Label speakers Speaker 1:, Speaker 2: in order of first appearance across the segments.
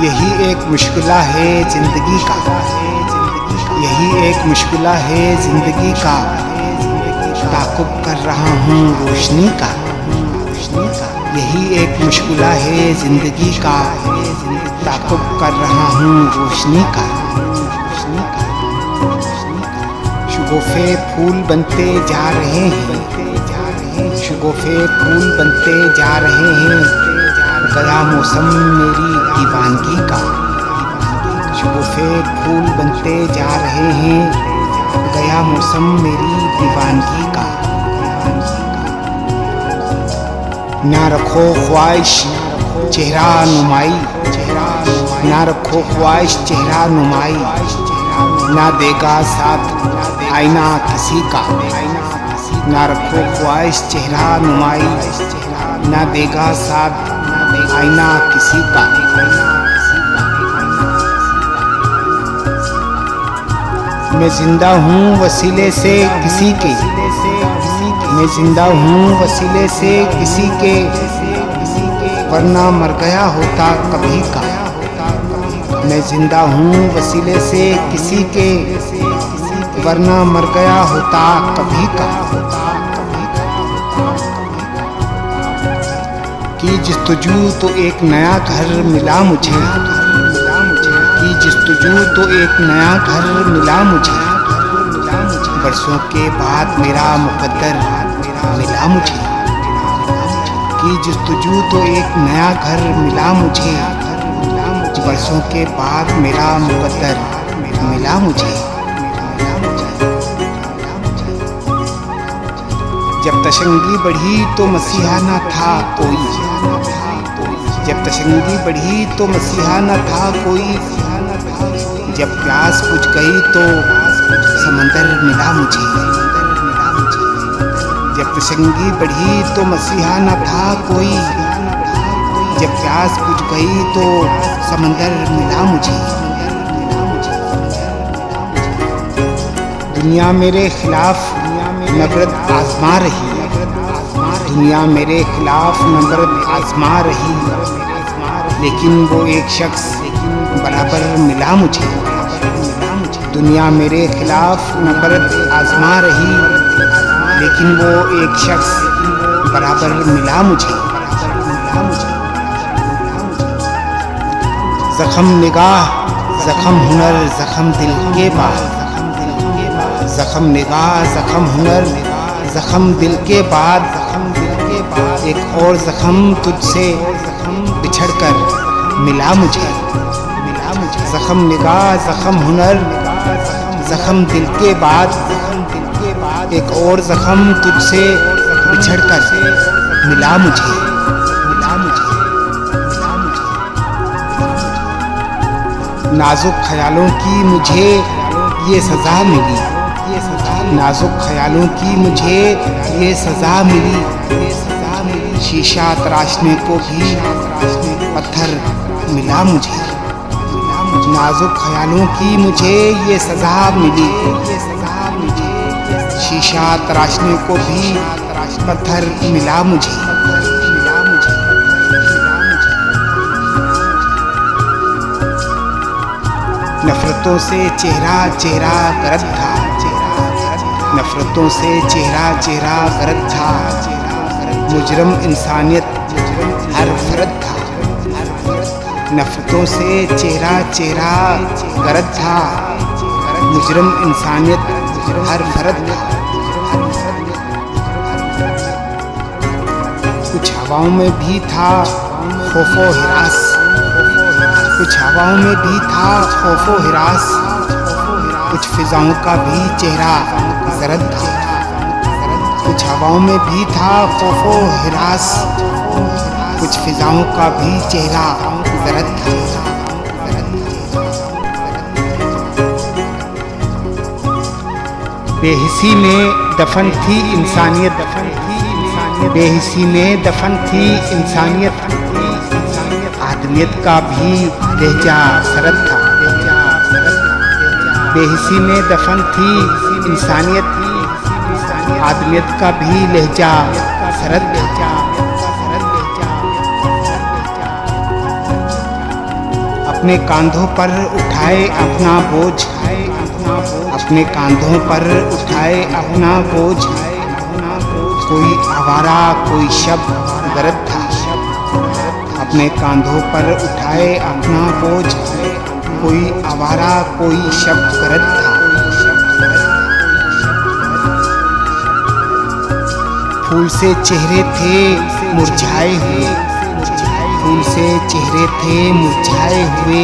Speaker 1: यही एक मुश्किला है जिंदगी का, यही एक मुश्किला है जिंदगी का। ताक़ुब कर रहा हूँ रोशनी का, यही एक मुश्किला है जिंदगी का। ताक़ुब कर रहा हूँ रोशनी का। शगुफ़े फूल बनते जा रहे हैं, शगुफ़े फूल बनते जा रहे हैं। गया मौसम मेरी दीवानगी का, शगुफ़े फूल बनते जा रहे हैं। गया मौसम मेरी दीवानगी का। ना रखो ख्वाहिश चेहरा नुमाई, ना रखो ख्वाहिश चेहरा नुमाई। ना देगा साथ आईना किसी का, ना रखो ख्वाहिश चेहरा नुमाई। ना देगा साथ आईना किसी का। मैं जिंदा हूँ वसीले से किसी के, मैं जिंदा हूँ वसीले से किसी के। वरना मर गया होता कभी का। मैं जिंदा हूँ वसीले से किसी के, वरना मर गया होता कभी का। की जिस्तजू तो एक नया घर मिला मुझे, की जिस्तजू तो एक नया घर मिला मुझे। बरसों के बाद मेरा मुकद्दर मिला मुझे, की जिस्तजू तो एक नया घर मिला मुझे। बरसों के बाद मेरा मुकद्दर मिला मुझे। जब तशंगी बढ़ी तो मसीहा न था कोई, जब तशंगी बढ़ी तो मसीहा न था कोई। जब प्यास बुझ गई तो समंदर मिला मुझे, जब तशंगी बढ़ी तो मसीहा न था कोई। जब प्यास बुझ गई तो समंदर मिला मुझे। दुनिया मेरे खिलाफ नफरत आजमा रही, दुनिया मेरे खिलाफ नफरत आजमा रही। लेकिन वो एक शख्स बराबर मिला मुझे। दुनिया मेरे खिलाफ नफरत आजमा रही, लेकिन वो एक शख्स बराबर मिला मुझे। जख्म निगाह जख्म हुनर जख्म दिल के बाद, जख्म निगाह जख्म हुनर जख्म दिल के बाद। एक और जख्म तुझसे बिछड़कर मिला मुझे। जख्म निगाह जख्म हुनर जख्म दिल के बाद। एक और जख्म तुझसे बिछड़कर मिला मुझे। नाजुक ख्यालों की मुझे ये सज़ा मिली, नाजुक ख्यालों की मुझे ये सज़ा मिली। शीशा तराशने को भी पत्थर मिला मुझे। नाजुक ख्यालों की मुझे ये सज़ा मिली, शीशा तराशने को भी पत्थर मिला मुझे। नफरतों से चेहरा चेहरा गरद था, नफरतों से चेहरा चेहरा गरद था। मुजरम इंसानियत हर फर्द था, नफरतों से चेहरा चेहरा गरद था। मुजरम इंसानियत हर फर्द था। कुछ हवाओं में भी था खौफो हिरास, कुछ हवाओं में भी था खौफो हिरास। कुछ फिजाओं का भी चेहरा जरद था, कुछ हवाओं में भी था खौफो हिरास। कुछ फिजाओं का भी चेहरा जरद था। बेहिसी में दफन थी इंसानियत, बेहिसी में दफन थी इंसानियत। आदमियत का भी लहजा सरद था, बेहिसी में दफन थी इंसानियत। आदमियत का भी लहजा सरद था। अपने कांधों पर उठाए अपना बोझ, अपने कांधों पर उठाए अपना बोझ। कोई आवारा कोई शब्द गरज था, अपने कांधों पर उठाए अपना बोझ। कोई आवारा कोई शब्द गरज था। फूल से चेहरे थे मुरझाए हुए, फूल से चेहरे थे मुरझाए हुए।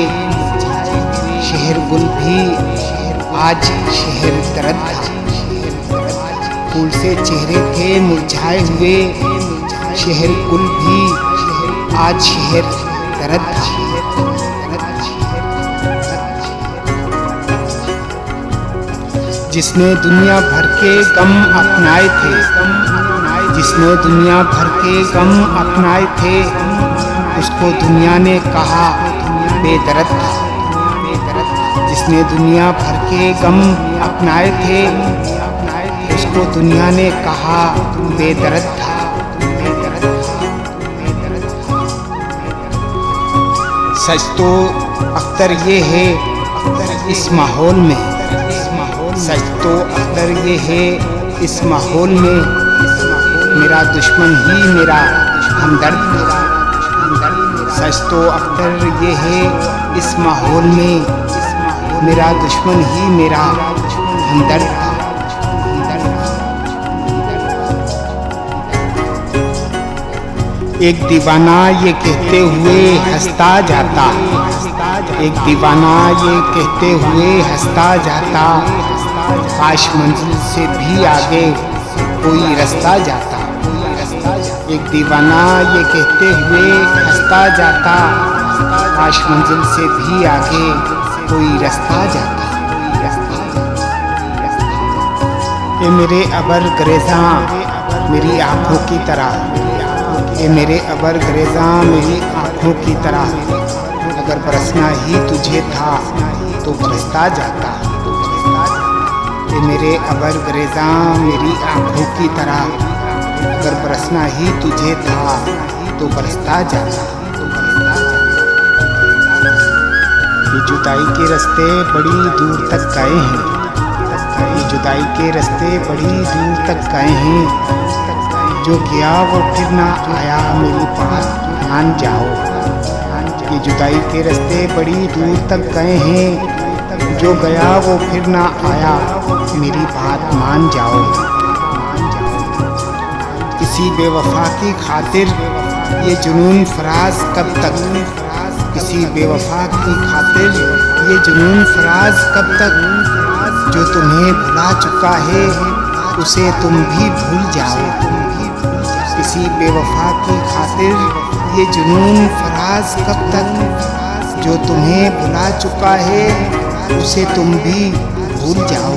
Speaker 1: शहर गुल भी आज शहर दर्द था। फूल से चेहरे थे मुरझाए हुए, शहर गुल भी आज शहर दर्द था। जिसने दुनिया भर के गम अपनाए थे, जिसने दुनिया भर के गम अपनाए थे, उसको दुनिया ने कहा बेदर्द था। जिसने दुनिया भर के गम अपनाए थे, उसको दुनिया ने कहा बेदर्द था। सच तो अख्तर ये है इस माहौल में, सच तो अख्तर ये है इस माहौल में। मेरा दुश्मन ही मेरा हमदर्द, सच तो अख्तर ये है इस माहौल में। मेरा दुश्मन ही मेरा हमदर्द था। एक दीवाना ये कहते हुए हंसता जाता, एक दीवाना ये कहते हुए हंसता जाता। काश मंजिल से भी आगे कोई रास्ता जाता। एक दीवाना ये कहते हुए हंसता जाता। काश मंजिल से भी आगे कोई रास्ता जाता। ये मेरे अबर गरेज़ा मेरी आँखों की तरह, ये मेरे अबर गरेज़ा मेरी आँखों की तरह। अगर बरसना ही तुझे था तो बरसता जाता। ये मेरे अबर गरेज़ा मेरी आँखों की तरह। अगर बरसना ही तुझे था तो बरसता जाता। ये जुदाई के रास्ते बड़ी दूर तक गए हैं, ये जुदाई के रास्ते बड़ी दूर तक गए हैं। जो गया वो फिर ना आया मेरी बात मान जाओ। ये जुदाई के रास्ते बड़ी दूर तक गए हैं। जो गया वो फिर ना आया मेरी बात मान जाओ। किसी बेवफा की खातिर ये जुनून फराज कब तक, किसी बेवफा की खातिर ये जुनून फराज कब तक। जो तुम्हें भुला चुका है उसे तुम भी भूल जाओ। किसी बेवफा की खातिर ये जुनून फराज कब तक। जो तुम्हें भुला चुका है उसे तुम भी भूल जाओ।